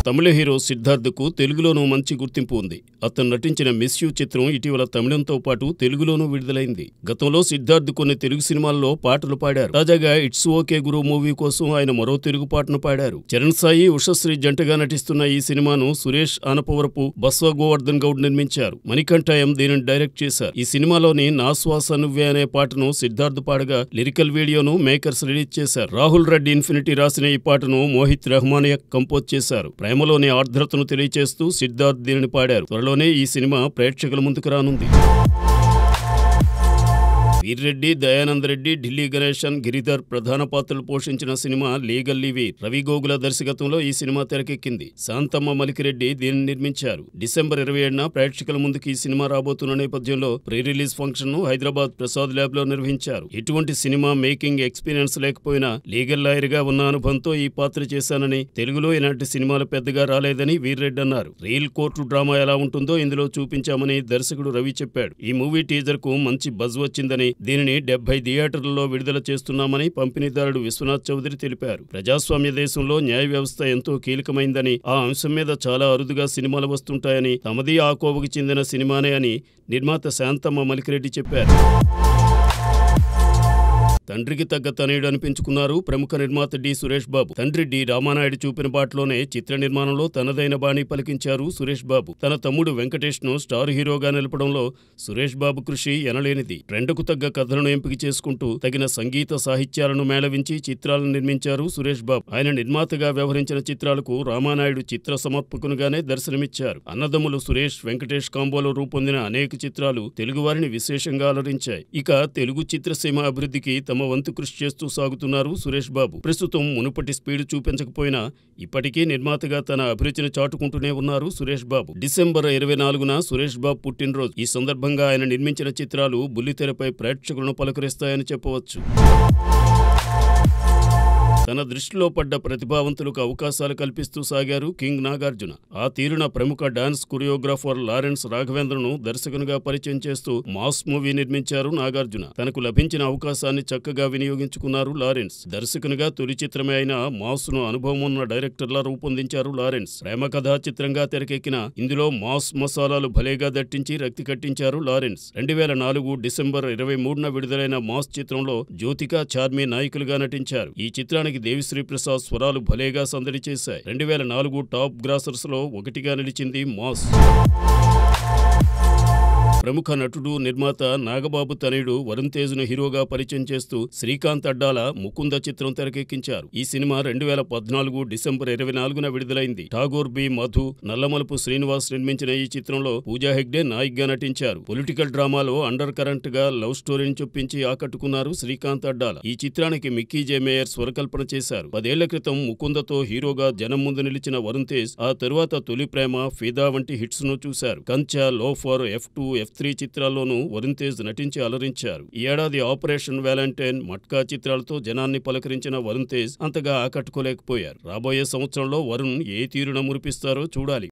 తమిళ hero సిద్ధార్థ్కు తెలుగులోనూ మంచి గుర్తింపు ఉంది. అతను నటించిన మిస్ యూ చిత్రం ఇటీవల తమిళంతో పాటు తెలుగులోనూ విడుదలైంది. గతంలో సిద్ధార్థ్ కొన్ని తెలుగు సినిమాల్లో పాటలు పాడారు. తాజాగా ఇట్స్ ఓకే గురు మూవీ కోసం ఆయన మరో తెలుగు పాటను పాడారు. చరణ్ సాయి, ఉషశ్రీ జంటగా నటిస్తున్న ఈ సినిమాను సురేష్ ఆనపవరపు, బస్వ గోవర్ధన్ గౌడ్ నిర్మించారు. మణికంఠ ఎం దీనిని డైరెక్ట్ చేశారు. ఈ సినిమాలోని నా శ్వాస నువ్వే అనే పాటను సిద్ధార్థ్ పాడగా లిరికల్ వీడియోను మేకర్స్ రిలీజ్ చేశారు. రాహుల్ రెడ్డి ఇన్ఫినిటీ రాసిన ఈ పాటను మోహిత్ రెహమానియా కంపోజ్ చేశారు. ప్రేమలోని ఆర్ద్రతను తెలియచేస్తూ సిద్ధార్థ్ దీనిని పాడారు. త్వరలోనే ఈ సినిమా ప్రేక్షకుల ముందుకు రానుంది. వీర్రెడ్డి, దయానంద్ రెడ్డి, ఢిల్లీ గణేశన్, గిరిధర్ ప్రధాన పాత్రలు పోషించిన సినిమా లీగల్లీ వీర్. రవి గోగుల దర్శకత్వంలో ఈ సినిమా తెరకెక్కింది. శాంతమ్మ మలికిరెడ్డి దీనిని నిర్మించారు. డిసెంబర్ 27న ప్రేక్షకుల ముందుకు ఈ సినిమా రాబోతున్న నేపథ్యంలో ప్రీ రిలీజ్ ఫంక్షన్ ను హైదరాబాద్ ప్రసాద్ ల్యాబ్ లో నిర్వహించారు. ఎటువంటి సినిమా మేకింగ్ ఎక్స్పీరియన్స్ లేకపోయినా లీగల్ లాయర్ గా ఉన్న అనుభవంతో ఈ పాత్ర చేశానని, తెలుగులో ఇలాంటి సినిమాలు పెద్దగా రాలేదని వీర్రెడ్డి అన్నారు. రియల్ కోర్టు డ్రామా ఎలా ఉంటుందో ఇందులో చూపించామని దర్శకుడు రవి చెప్పాడు. ఈ మూవీ టీజర్ కు మంచి బజ్ వచ్చిందని, దీనిని 70 థియేటర్లలో విడుదల చేస్తున్నామని పంపిణీదారుడు విశ్వనాథ్ చౌదరి తెలిపారు. ప్రజాస్వామ్య దేశంలో న్యాయ వ్యవస్థ ఎంతో కీలకమైందని, ఆ అంశం మీద చాలా అరుదుగా సినిమాలు వస్తుంటాయని, తమది ఆ కోవకు చెందిన సినిమానే అని నిర్మాత శాంతమ్మ మలికిరెడ్డి చెప్పారు. తండ్రికి తగ్గ తనయుడు అనిపించుకున్నారు ప్రముఖ నిర్మాత డి సురేష్ బాబు. తండ్రి డి రామానాయుడు చూపిన బాటలోనే చిత్ర నిర్మాణంలో తనదైన బాణీ పలికించారు సురేష్ బాబు. తన తమ్ముడు వెంకటేష్ ను స్టార్ హీరోగా నిలపడంలో సురేష్ బాబు కృషి ఎనలేనిది. ట్రెండ్కు తగ్గ కథలను ఎంపిక చేసుకుంటూ తగిన సంగీత సాహిత్యాలను మేళవించి చిత్రాలను నిర్మించారు సురేష్ బాబు. ఆయన నిర్మాతగా వ్యవహరించిన చిత్రాలకు రామానాయుడు చిత్ర సమర్పకునిగానే దర్శనమిచ్చారు. అన్నదమ్ములు సురేష్, వెంకటేష్ కాంబోలో రూపొందిన అనేక చిత్రాలు తెలుగువారిని విశేషంగా అలరించాయి. ఇక తెలుగు చిత్రసీమ అభివృద్ధికి తమ వంతు కృషి చేస్తూ సాగుతున్నారు సురేష్ బాబు. ప్రస్తుతం మునుపటి స్పీడ్ చూపించకపోయినా ఇప్పటికీ నిర్మాతగా తన అభిరుచిని చాటుకుంటూనే ఉన్నారు సురేష్ బాబు. డిసెంబర్ 24న సురేష్ బాబు పుట్టినరోజు. ఈ సందర్భంగా ఆయన నిర్మించిన చిత్రాలు బుల్లితెరపై ప్రేక్షకులను పలకరిస్తాయని చెప్పవచ్చు. తన దృష్టిలో పడ్డ ప్రతిభావంతులకు అవకాశాలు కల్పిస్తూ సాగారు కింగ్ నాగార్జున. ఆ తీరున ప్రముఖ డాన్స్ కొరియోగ్రాఫర్ లారెన్స్ రాఘవేంద్రను దర్శకునిగా పరిచయం చేస్తూ మాస్ మూవీ నిర్మించారు నాగార్జున. తనకు లభించిన అవకాశాన్ని చక్కగా వినియోగించుకున్నారు లారెన్స్. దర్శకునిగా తొలి చిత్రమే అయిన మాస్ ను అనుభవం ఉన్న డైరెక్టర్లా రూపొందించారు లారెన్స్. ప్రేమ కథా చిత్రంగా తెరకెక్కిన ఇందులో మాస్ మసాలాలు భలేగా దట్టించి రక్తి కట్టించారు లారెన్స్. 2004 డిసెంబర్ 23న విడుదలైన మాస్ చిత్రంలో జ్యోతిక, చార్మి నాయకులుగా నటించారు. ఈ చిత్రానికి దేవిశ్రీ ప్రసాద్ స్వరాలు భలేగా సందడి చేశాయి. 2004 టాప్ గ్రాసర్స్ లో ఒకటిగా నిలిచింది మాస్. ప్రముఖ నటుడు, నిర్మాత నాగబాబు తనయుడు వరుణ్ తేజ్ ను హీరోగా పరిచయం చేస్తూ శ్రీకాంత్ అడ్డాల ముకుంద చిత్రం తెరకెక్కించారు. ఈ సినిమా 2014 డిసెంబర్ 24న విడుదలైంది. ఠాగూర్ బి. మధు, నల్లమలుపు శ్రీనివాస్ నిర్మించిన ఈ చిత్రంలో పూజా హెగ్డే నాయికగా నటించారు. పొలిటికల్ డ్రామాలో అండర్ కరెంట్ గా లవ్ స్టోరీని చొప్పించి ఆకట్టుకున్నారు శ్రీకాంత్ అడ్డాల. ఈ చిత్రానికి మిక్కీ జే మేయర్ స్వరకల్పన చేశారు. 10 ఏళ్ల క్రితం ముకుందతో హీరోగా జనం ముందు నిలిచిన వరుణ్ తేజ్ ఆ తరువాత తొలి ప్రేమ, ఫిదా వంటి హిట్స్ ను చూశారు. కంచా, లోఫర్, F2, F3 చిత్రాల్లోనూ వరుణ్ తేజ్ నటించి అలరించారు. ఈ ఏడాది ఆపరేషన్ వ్యాలంటైన్, మట్కా చిత్రాలతో జనాన్ని పలకరించిన వరుణ్ తేజ్ అంతగా ఆకట్టుకోలేకపోయారు. రాబోయే సంవత్సరంలో వరుణ్ ఏ తీరున మురిపిస్తారో చూడాలి.